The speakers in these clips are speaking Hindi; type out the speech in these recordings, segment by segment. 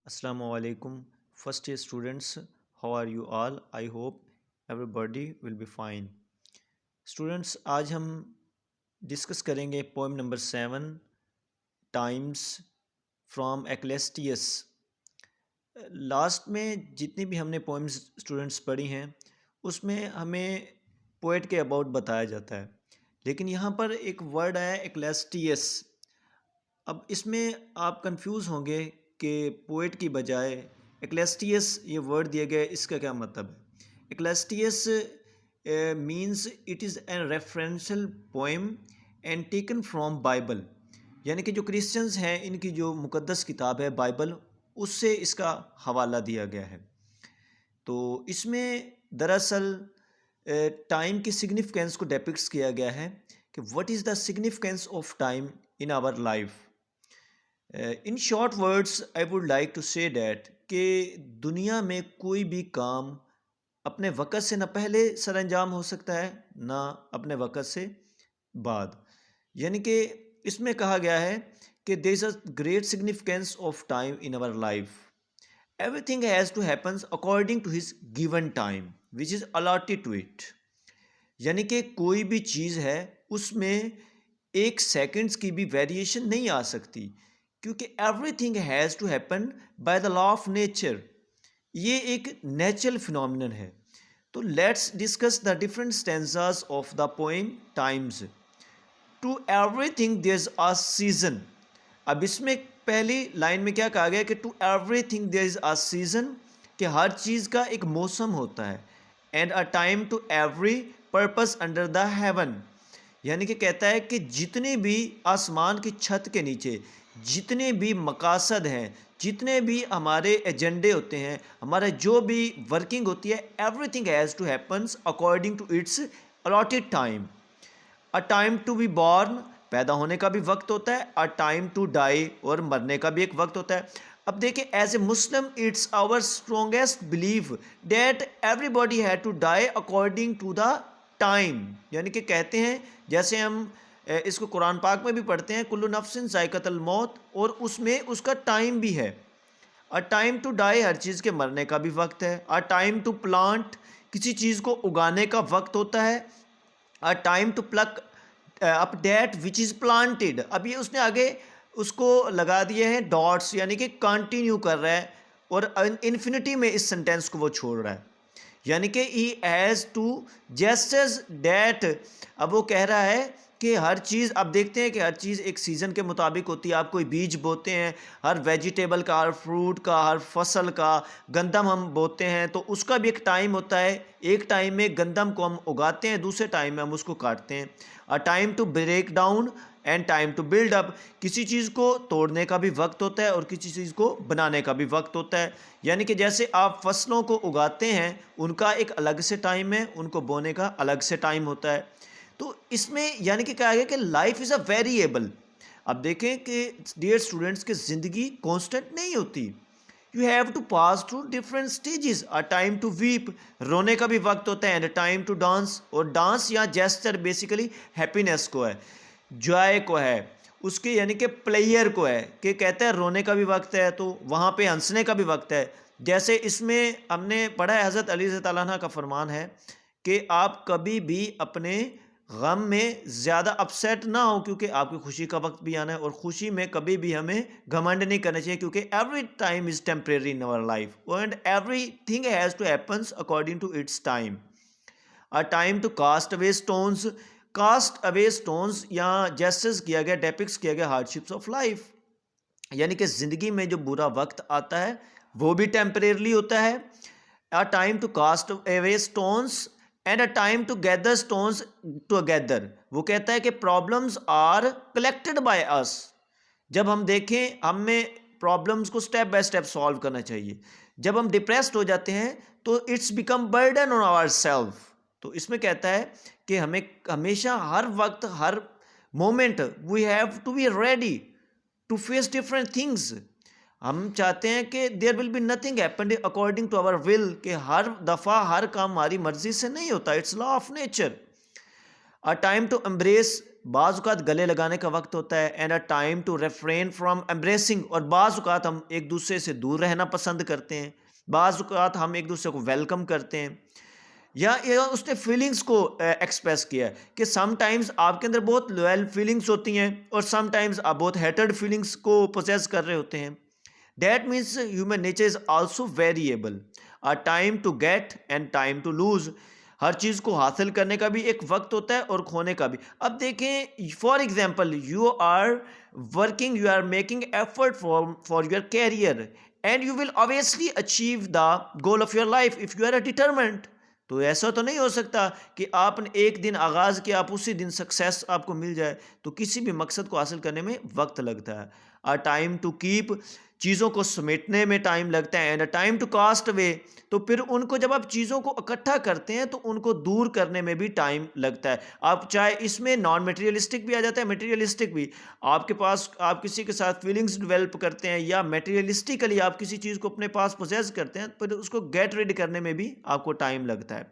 Assalamualaikum. First year students, how are you all? I hope everybody will be fine. Students आज हम डिस्कस करेंगे poem number 7 times from Ecclesiastes. Last में जितनी भी हमने पोएम्स स्टूडेंट्स पढ़ी हैं उसमें हमें पोएट के अबाउट बताया जाता है, लेकिन यहाँ पर एक वर्ड आया एक्लेस्टियस। अब इसमें आप कंफ्यूज होंगे कि पोएट की बजाय एक्लेस्टियस ये वर्ड दिया गया है, इसका क्या मतलब है। Ecclesiastes means it is an referential poem and taken from Bible, यानी कि जो क्रिश्चियंस हैं इनकी जो मुकद्दस किताब है बाइबल, उससे इसका हवाला दिया गया है। तो इसमें दरअसल टाइम की सिग्निफिकेंस को डेपिक्ट किया गया है कि what is the significance of time in our life. In short words I would like to say that कि दुनिया में कोई भी काम अपने वक़्त से न पहले सर अंजाम हो सकता है ना अपने वक़्त से बाद। यानी कि इसमें कहा गया है कि there is a great significance of time in our life. Everything has to happens according to his given time which is allotted to it. यानी कि कोई भी चीज़ है उसमें एक सेकंड्स की भी वेरिएशन नहीं आ सकती, क्योंकि everything has to happen by the law of nature. ये एक नेचुरल फिनोमिनन है। तो let's discuss the different stanzas of the poem times. To everything there is a season. अब इसमें पहली लाइन में क्या कहा गया कि to everything there is a season, कि हर चीज़ का एक मौसम होता है। And a time to every purpose under the heaven, यानी कि कहता है कि जितने भी आसमान की छत के नीचे जितने भी मकासद हैं, जितने भी हमारे एजेंडे होते हैं, हमारा जो भी वर्किंग होती है, everything has to happens according to its allotted time. A time to be born, पैदा होने का भी वक्त होता है, अ टाइम टू डाई, और मरने का भी एक वक्त होता है। अब देखिए, as a Muslim it's our strongest believe that everybody had to die according to the time. यानी कि कहते हैं, जैसे हम इसको कुरान पाक में भी पढ़ते हैं, कुल्लु नफ्सिन ज़ायक़तुल मौत, और उसमें उसका टाइम भी है। अ टाइम टू डाई, हर चीज़ के मरने का भी वक्त है। अ टाइम टू प्लांट, किसी चीज़ को उगाने का वक्त होता है। A time to pluck up that which is planted. अब ये उसने आगे उसको लगा दिए हैं डॉट्स, यानी कि कंटिन्यू कर रहा है, और इन्फिनिटी में इस सेंटेंस को वो छोड़ रहा है, यानी कि he has to just as that. अब वो कह रहा है कि हर चीज़, अब देखते हैं कि हर चीज़ एक सीज़न के मुताबिक होती है। आप कोई बीज बोते हैं, हर वेजिटेबल का, हर फ्रूट का, हर फसल का, गंदम हम बोते हैं तो उसका भी एक टाइम होता है। एक टाइम में गंदम को हम उगाते हैं, दूसरे टाइम में हम उसको काटते हैं। A time to break down and time to build up, किसी चीज़ को तोड़ने का भी वक्त होता है और किसी चीज़ को बनाने का भी वक्त होता है। यानी कि जैसे आप फसलों को उगाते हैं, उनका एक अलग से टाइम है, उनको बोने का अलग से टाइम होता है। तो इसमें यानी कि क्या है कि लाइफ इज़ अ वेरिएबल। अब देखें कि डियर स्टूडेंट्स की ज़िंदगी कांस्टेंट नहीं होती। You have to pass through different stages. A time to weep, रोने का भी वक्त होता है, and a time to dance. और डांस या जेस्चर बेसिकली हैप्पीनेस को है, जॉय को है, उसके यानी कि प्लेयर को है, कि कहता है रोने का भी वक्त है तो वहाँ पे हंसने का भी वक्त है। जैसे इसमें हमने पढ़ा है, हज़रत अली रज़ी अल्लाह अन्हु का फरमान है कि आप कभी भी अपने गम में ज़्यादा अपसेट ना हो, क्योंकि आपकी खुशी का वक्त भी आना है, और खुशी में कभी भी हमें घमंड नहीं करना चाहिए, क्योंकि every time is temporary in our life and every thing has to happens according to its time. A time to cast away stones, cast away stones यहाँ जेस्चर्स किया गया, डेपिक्स किया गया हार्डशिप्स ऑफ लाइफ, यानी कि ज़िंदगी में जो बुरा वक्त आता है वो भी टेम्परेरली होता है। A time to cast away stones and a time to gather stones together. वो कहता है कि problems are collected by us. जब हम देखें, हमें प्रॉब्लम्स को स्टेप बाय स्टेप सॉल्व करना चाहिए। जब हम डिप्रेस्ड हो जाते हैं तो it's become burden on our self. तो इसमें कहता है कि हमें हमेशा, हर वक्त, हर moment we have to be ready to face different things. हम चाहते हैं कि there will be nothing happen according to our will, कि हर दफ़ा हर काम हमारी मर्जी से नहीं होता, it's law of nature. A time to embrace, बाज़ औक़ात गले लगाने का वक्त होता है, and a time to refrain from embracing, और बाज़ औक़ात हम एक दूसरे से दूर रहना पसंद करते हैं, बाज़ औक़ात हम एक दूसरे को वेलकम करते हैं। या उसने फीलिंग्स को एक्सप्रेस किया है कि समटाइम्स आपके अंदर बहुत लॉयल फीलिंग्स होती हैं और समटाइम्स आप बहुत हेटेड फीलिंग्स को पोजेस कर रहे होते हैं। That means human nature is also variable, a time to get and time to lose. हर चीज़ को हासिल करने का भी एक वक्त होता है और खोने का भी। अब देखें, for example you are working, you are making effort for your career, and you will obviously achieve the goal of your life if you are determined. तो ऐसा तो नहीं हो सकता कि आपने एक दिन आगाज़ किया, आप उसी दिन सक्सेस आपको मिल जाए। तो किसी भी मकसद को हासिल करने में वक्त लगता है। अ टाइम टू कीप, चीज़ों को समेटने में टाइम लगता है, and a time to cast away, तो फिर उनको जब आप चीज़ों को इकट्ठा करते हैं तो उनको दूर करने में भी टाइम लगता है। आप चाहे इसमें नॉन मटेरियलिस्टिक भी आ जाता है, मटेरियलिस्टिक भी। आपके पास, आप किसी के साथ फीलिंग्स डेवलप करते हैं या मटेरियलिस्टिकली आप किसी चीज़ को अपने पास पोजेस करते हैं, फिर उसको गेट रेडी करने में भी आपको टाइम लगता है।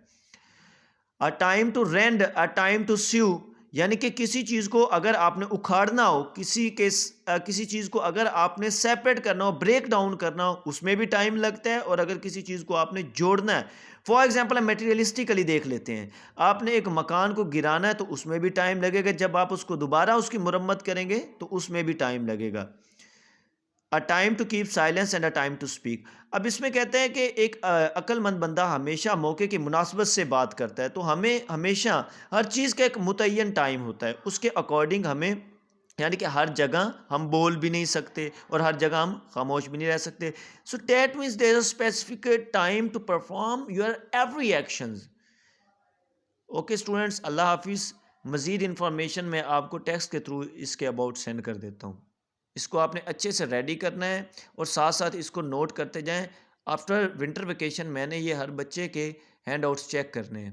A time to rend, a time to sew, यानी कि किसी चीज़ को अगर आपने उखाड़ना हो, किसी चीज़ को अगर आपने सेपरेट करना हो, ब्रेक डाउन करना हो, उसमें भी टाइम लगता है। और अगर किसी चीज़ को आपने जोड़ना है, फॉर एग्जांपल हम मटेरियलिस्टिकली देख लेते हैं, आपने एक मकान को गिराना है तो उसमें भी टाइम लगेगा, जब आप उसको दोबारा उसकी मुरम्मत करेंगे तो उसमें भी टाइम लगेगा। A time to keep silence and a time to speak. अब इसमें कहते हैं कि एक अक्लमंद बंदा हमेशा मौके की मुनासबत से बात करता है, तो हमें हमेशा हर चीज़ का एक मुतय्यन टाइम होता है, उसके अकॉर्डिंग हमें, यानी कि हर जगह हम बोल भी नहीं सकते और हर जगह हम खामोश भी नहीं रह सकते। So that means there is a specific time to perform your every actions. Okay students, अल्लाह हाफिज़। मज़ीद इन्फॉर्मेशन मैं आपको टेक्स्ट के थ्रू इसके अबाउट सेंड कर देता हूँ। इसको आपने अच्छे से रेडी करना है और साथ साथ इसको नोट करते जाएं। आफ्टर विंटर वेकेशन मैंने ये हर बच्चे के हैंड आउट्स चेक करने हैं।